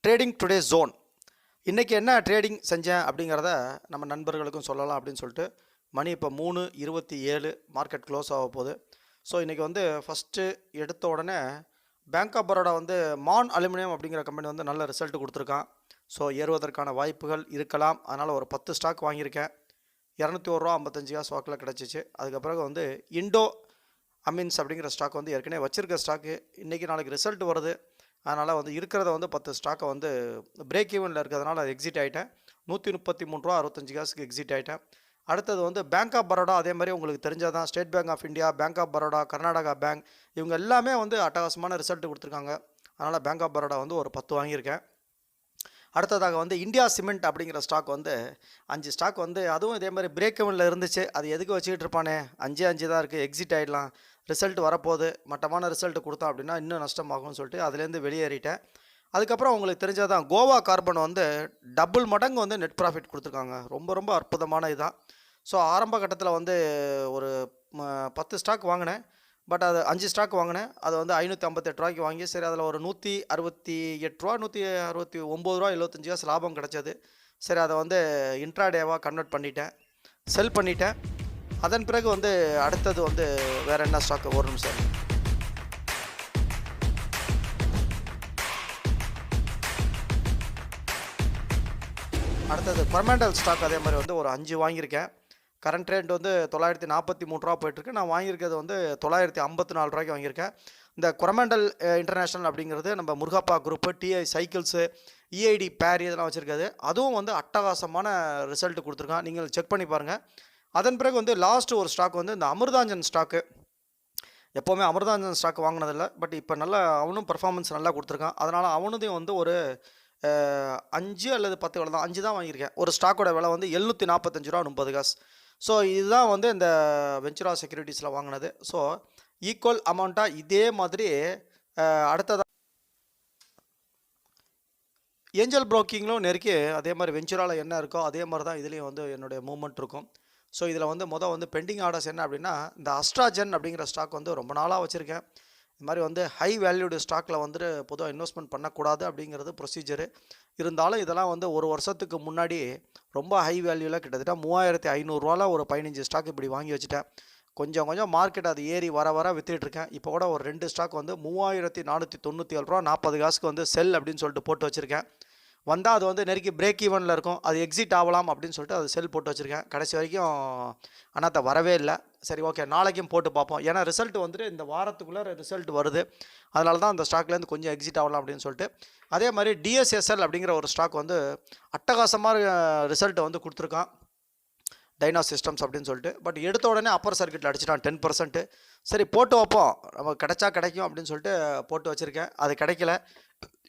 Trading today zone. இன்றைக்கி என்ன trading செஞ்சேன் அப்படிங்கிறத நம்ம நண்பர்களுக்கும் சொல்லலாம் அப்படின்னு சொல்லிட்டு மணி இப்போ 3:27 மார்க்கெட் க்ளோஸ் ஆக போகுது. ஸோ இன்றைக்கி வந்து ஃபஸ்ட்டு எடுத்த உடனே பேங்க் ஆஃப் பரோடா வந்து மான் அலுமினியம் அப்படிங்கிற கம்பெனி வந்து நல்ல ரிசல்ட் கொடுத்துருக்கான். ஸோ ஏறுவதற்கான வாய்ப்புகள் இருக்கலாம். அதனால் ஒரு 10 ஸ்டாக் வாங்கியிருக்கேன். 201 ரூபா 55 காசு வாக்கில் கிடச்சிச்சு. அதுக்கப்புறம் வந்து இண்டோ அமீன்ஸ் அப்படிங்கிற ஸ்டாக் வந்து ஏற்கனவே வச்சுருக்க ஸ்டாக்கு இன்றைக்கி நாளைக்கு ரிசல்ட் வருது. அதனால் வந்து இருக்கிறத வந்து 10 ஸ்டாக்கை வந்து பிரேக் ஈவனில் இருக்கிறதுனால அது எக்ஸிட் ஆகிட்டேன். 133 ரூபா 65 காசுக்கு எக்ஸிட் ஆகிட்டேன். அடுத்தது வந்து பேங்க் ஆஃப் பரோடா, அதே மாதிரி உங்களுக்கு தெரிஞ்சதான் state bank of India, bank of Baroda, Karnataka bank, இவங்க எல்லாமே வந்து அட்டகாசமான ரிசல்ட் கொடுத்துருக்காங்க. அதனால் பேங்க் ஆஃப் பரோடா வந்து ஒரு 10 வாங்கியிருக்கேன். அடுத்ததாக வந்து இந்தியா சிமெண்ட் அப்படிங்கிற ஸ்டாக் வந்து 5 ஸ்டாக் வந்து அதுவும் இதே மாதிரி பிரேக் ஈவனில் இருந்துச்சு. அது எதுக்கு வச்சுக்கிட்டு இருப்பானே, 5 தான் இருக்குது, எக்ஸிட் ஆகிடலாம், ரிசல்ட் வரப்போகுது, மட்டமான ரிசல்ட் கொடுத்தோம் அப்படின்னா இன்னும் நஷ்டமாகும்னு சொல்லிட்டு அதுலேருந்து வெளியேறிட்டேன். அதுக்கப்புறம் உங்களுக்கு தெரிஞ்சதான் கோவா கார்பன் வந்து டபுள் மடங்கு வந்து நெட் ப்ராஃபிட் கொடுத்துருக்காங்க. ரொம்ப ரொம்ப அற்புதமான இதுதான். ஸோ ஆரம்ப கட்டத்தில் வந்து ஒரு 10 ஸ்டாக் வாங்கினேன். பட் அது 5 ஸ்டாக் வாங்கினேன். அது வந்து 558 ரூபாய்க்கு வாங்கி, சரி அதில் ஒரு 168 ரூபா 169 ரூபா 75 காசு லாபம் கிடச்சது. சரி அதை வந்து இன்ட்ராடேவாக கன்வெர்ட் பண்ணிட்டேன், செல் பண்ணிட்டேன். அதன் பிறகு வந்து அடுத்தது வந்து வேறு என்ன ஸ்டாக்கு, ஒரு நிமிஷம். அடுத்தது பர்மனண்டல் ஸ்டாக் அதே மாதிரி வந்து ஒரு 5 வாங்கியிருக்கேன். கரண்ட் ரேட் வந்து 943 ரூபா போயிட்டுருக்கு. நான் வாங்கியிருக்கிறது வந்து 954 ரூபாய்க்கு வாங்கியிருக்கேன். இந்த கொரமண்டல் இன்டர்நேஷ்னல் அப்படிங்கிறது நம்ம Murugappa group, TI cycles, EID Parry இதெல்லாம் வச்சுருக்காது. அதுவும் வந்து அட்டகாசமான ரிசல்ட் கொடுத்துருக்கான். நீங்கள் செக் பண்ணி பாருங்கள். அதன் பிறகு வந்து லாஸ்ட்டு ஒரு ஸ்டாக் வந்து இந்த அமிர்தாஞ்சன் ஸ்டாக்கு. எப்போவுமே அமிர்தாஞ்சன் ஸ்டாக் வாங்கினதில்லை, பட் இப்போ நல்லா அவனும் பர்ஃபார்மன்ஸ் நல்லா கொடுத்துருக்கான். அதனால் அவனதையும் வந்து ஒரு 5 அல்லது 10 விலை தான், 5 தான் வாங்கியிருக்கேன். ஒரு ஸ்டாக்கோட விலை வந்து 745 ரூபா 30 காசு. ஸோ இதுதான் வந்து இந்த வெஞ்சுரா செக்யூரிட்டிஸில் வாங்கினது. ஸோ ஈக்குவல் அமௌண்ட்டாக இதே மாதிரி அடுத்ததாக ஏஞ்சல் ப்ரோக்கிங்லும் நெருக்கி அதே மாதிரி வெஞ்சுராவில் என்ன இருக்கோ அதே மாதிரி தான் இதுலேயும் வந்து என்னுடைய மூவ்மெண்ட் இருக்கும். ஸோ இதில் வந்து வந்து பெண்டிங் ஆர்டர்ஸ் என்ன அப்படின்னா, இந்த அஸ்ட்ராஜன் அப்படிங்கிற ஸ்டாக் வந்து ரொம்ப நாளாக வச்சுருக்கேன். இது மாதிரி வந்து ஹை வேல்யூடு ஸ்டாக்கில் வந்துட்டு பொதுவாக இன்வெஸ்ட்மெண்ட் பண்ணக்கூடாது அப்படிங்கிறது ப்ரொசீஜரு. இருந்தாலும் இதெல்லாம் வந்து ஒரு வருஷத்துக்கு முன்னாடி ரொம்ப ஹை வேல்யூவில் கிட்டத்தட்ட 3500 ஒரு 15 ஸ்டாக் இப்படி வாங்கி வச்சுட்டேன். கொஞ்சம் கொஞ்சம் மார்க்கெட் அது ஏறி வர வர விற்றுட்ருக்கேன். இப்போ கூட ஒரு 2 ஸ்டாக் வந்து 3497 ரூபா 40 காசுக்கு வந்து செல் அப்படின்னு சொல்லிட்டு போட்டு வச்சுருக்கேன். வந்தால் அது வந்து நெருக்கி பிரேக் ஈவனில் இருக்கும், அது எக்ஸிட் ஆகலாம் அப்படின்னு சொல்லிட்டு அது செல் போட்டு வச்சுருக்கேன். கடைசி வரைக்கும் அண்ணாத்த வரவே இல்லை. சரி ஓகே, நாளைக்கும் போட்டு பார்ப்போம். ஏன்னா ரிசல்ட் வந்துட்டு இந்த வாரத்துக்குள்ளே ரிசல்ட் வருது. அதனால தான் அந்த ஸ்டாக்லேருந்து கொஞ்சம் எக்ஸிட் ஆகலாம் அப்படின்னு சொல்லிட்டு. அதே மாதிரி டிஎஸ்எஸ்எல் அப்படிங்கிற ஒரு ஸ்டாக் வந்து அட்டகாசமாக ரிசல்ட்டை வந்து கொடுத்துருக்கான், டைனா சிஸ்டம்ஸ் அப்படின்னு சொல்லிட்டு. பட் எடுத்த உடனே அப்பர் சர்க்கியூட்டில் அடிச்சிட்டான் 10%. சரி போட்டு வைப்போம், நம்ம கிடைச்சா கிடைக்கும் அப்படின்னு சொல்லிட்டு போட்டு வச்சுருக்கேன். அது கிடைக்கல,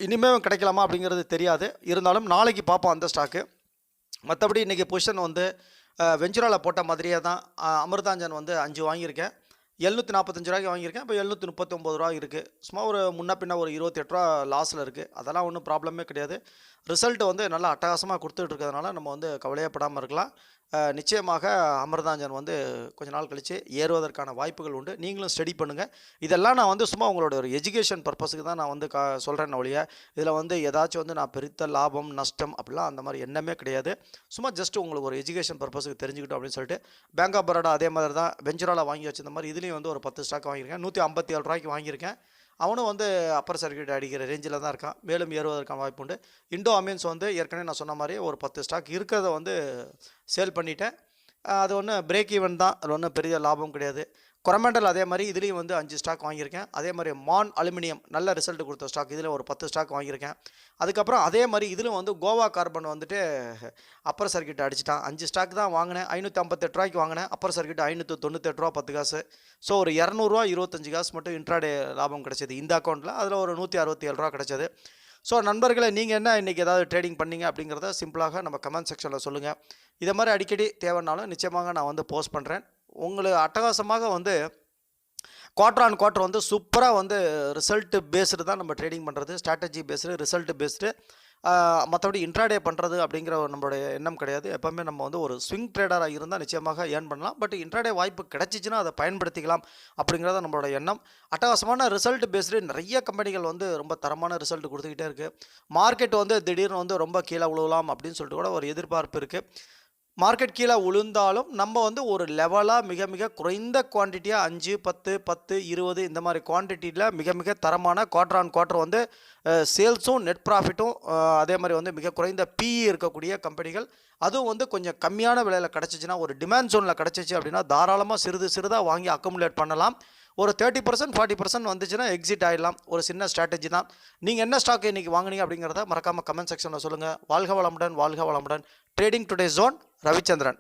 இனிமேல் கிடைக்கலாமா அப்படிங்கிறது தெரியாது. இருந்தாலும் நாளைக்கு பார்ப்போம் அந்த ஸ்டாக்கு. மற்றபடி இன்றைக்கி பொசிஷன் வந்து வெஞ்சுராவில் போட்ட மாதிரியே தான். அமிர்தாஞ்சன் வந்து 5 வாங்கியிருக்கேன். 745 ரூபாய்க்கு வாங்கியிருக்கேன். இப்போ 739 ரூபா இருக்குது. சும்மா ஒரு முன்ன பின்ன ஒரு 28 ரூபா லாஸில் இருக்குது. அதெல்லாம் ஒன்றும் ப்ராப்ளமே கிடையாது. ரிசல்ட் வந்து நல்லா அட்டகாசமாக கொடுத்துட்டு இருக்கிறதுனால நம்ம வந்து கவலையப்படாமல் இருக்கலாம். நிச்சயமாக அமிர்தாஞ்சன் வந்து கொஞ்ச நாள் கழித்து ஏறுவதற்கான வாய்ப்புகள் உண்டு. நீங்களும் ஸ்டடி பண்ணுங்கள். இதெல்லாம் நான் வந்து சும்மா உங்களோட ஒரு எஜுகேஷன் பர்பஸுக்கு தான் நான் வந்து சொல்கிறேன் ஒழிய இதில் வந்து ஏதாச்சும் வந்து நான் பெருத்த லாபம் நஷ்டம் அப்படிலாம் அந்த மாதிரி எண்ணமே கிடையாது. சும்மா ஜஸ்ட் உங்களுக்கு ஒரு எஜுகேஷன் பர்பஸுக்கு தெரிஞ்சுக்கிட்டோம் அப்படின்னு சொல்லிட்டு. பேங்க் ஆஃப் பரோடா அதே மாதிரி தான் வெஞ்சுராவில் வாங்கி வச்சிருந்த மாதிரி இதுலேயும் வந்து ஒரு 10 ஸ்டாக் வாங்கியிருக்கேன். 157 ரூபாய்க்கு வாங்கியிருக்கேன். அவனும் வந்து அப்பர் சர்க்கியூட் அடிக்கிற ரேஞ்சில் தான் இருக்கான். மேலும் ஏறுவதற்கான வாய்ப்பு உண்டு. இண்டோ அமீன்ஸ் வந்து ஏற்கனவே நான் சொன்ன மாதிரி ஒரு 10 ஸ்டாக் இருக்கிறத வந்து சேல் பண்ணிட்டேன். அது ஒன்றும் பிரேக் ஈவன் தான், அது ஒன்றும் பெரிய லாபம் கிடையாது. கொரமண்டல் அதே மாதிரி இதுலேயும் வந்து 5 ஸ்டாக் வாங்கியிருக்கேன். அதே மாதிரி மான் அலுமினியம் நல்ல ரிசல்ட் கொடுத்த ஸ்டாக், இதில் ஒரு 10 ஸ்டாக் வாங்கியிருக்கேன். அதுக்கப்புறம் அதே மாதிரி இதிலும் வந்து கோவா கார்பன் வந்துட்டு அப்பர் சர்க்கியூட் அடிச்சிட்டான். 5 ஸ்டாக் தான் வாங்கினேன். 558 ரூபாய்க்கு வாங்கினேன். அப்பர் சர்க்கியூட் 598 ரூபா 10 காசு. ஸோ ஒரு 200 ரூபா 25 காசு மட்டும் இன்ட்ராடே லாபம் கிடச்சிது இந்த அக்கௌண்ட்டில். அதில் ஒரு 167 ரூபா கிடச்சது. ஸோ நண்பர்களே, நீங்கள் என்ன இன்றைக்கி ஏதாவது ட்ரேடிங் பண்ணிங்க அப்படிங்கிறத சிம்பிளாக நம்ம கமெண்ட் செக்ஷனில் சொல்லுங்கள். இதை மாதிரி அடிக்கடி தேவைன்னாலும் நிச்சயமாக நான் வந்து போஸ்ட் பண்ணுறேன். உங்களுக்கு அட்டகாசமாக வந்து குவார்டர் ஆன் குவார்டர் வந்து சூப்பராக வந்து ரிசல்ட் பேஸ்டு தான் நம்ம ட்ரேடிங் பண்ணுறது. Strategy based, result based. மற்றபடி இன்ட்ராடே பண்ணுறது அப்படிங்கிற நம்மளுடைய எண்ணம் கிடையாது. எப்போவுமே நம்ம வந்து ஒரு ஸ்விங் ட்ரேடராக இருந்தால் நிச்சயமாக ஏர்ன் பண்ணலாம். பட் இன்ட்ராடே வாய்ப்பு கிடைச்சிச்சின்னா அதை பயன்படுத்திக்கலாம் அப்படிங்கிறத நம்மளோட எண்ணம். அட்டகாசமான ரிசல்ட் பேஸ்டு நிறைய கம்பெனிகள் வந்து ரொம்ப தரமான ரிசல்ட் கொடுத்துக்கிட்டே இருக்குது. மார்க்கெட் வந்து திடீர்னு வந்து ரொம்ப கீழே விழுவலாம் அப்படின்னு சொல்லிட்டு கூட ஒரு எதிர்பார்ப்பு இருக்குது. மார்க்கெட் கீழே விழுந்தாலும் நம்ம வந்து ஒரு லெவலாக மிக மிக குறைந்த குவான்டிட்டியாக 5, 10, 10, 20 இந்த மாதிரி குவான்டிட்டியில் மிக மிக தரமான குவார்டர் ஆன் குவார்டர் வந்து சேல்ஸும் நெட் ப்ராஃபிட்டும் அதே மாதிரி வந்து மிக குறைந்த பிஇ இருக்கக்கூடிய கம்பெனிகள், அதுவும் வந்து கொஞ்சம் கம்மியான விலையில் கிடச்சிச்சின்னா, ஒரு டிமாண்ட் ஜோனில் கிடச்சிச்சு அப்படின்னா தாராளமாக சிறிதாக வாங்கி அக்குமுலேட் பண்ணலாம். ஒரு 30%, 40% வந்துச்சுன்னா எக்ஸிட் ஆகிடலாம். ஒரு சின்ன ஸ்ட்ராட்டஜி தான். நீங்கள் என்ன ஸ்டாக் இன்றைக்கி வாங்குனீங்க அப்படிங்கிறத மறக்காமல் கமெண்ட் செக்ஷனில் சொல்லுங்கள். வாழ்க வளமுடன், வாழ்க வளமுடன். Trading today zone Ravichandran.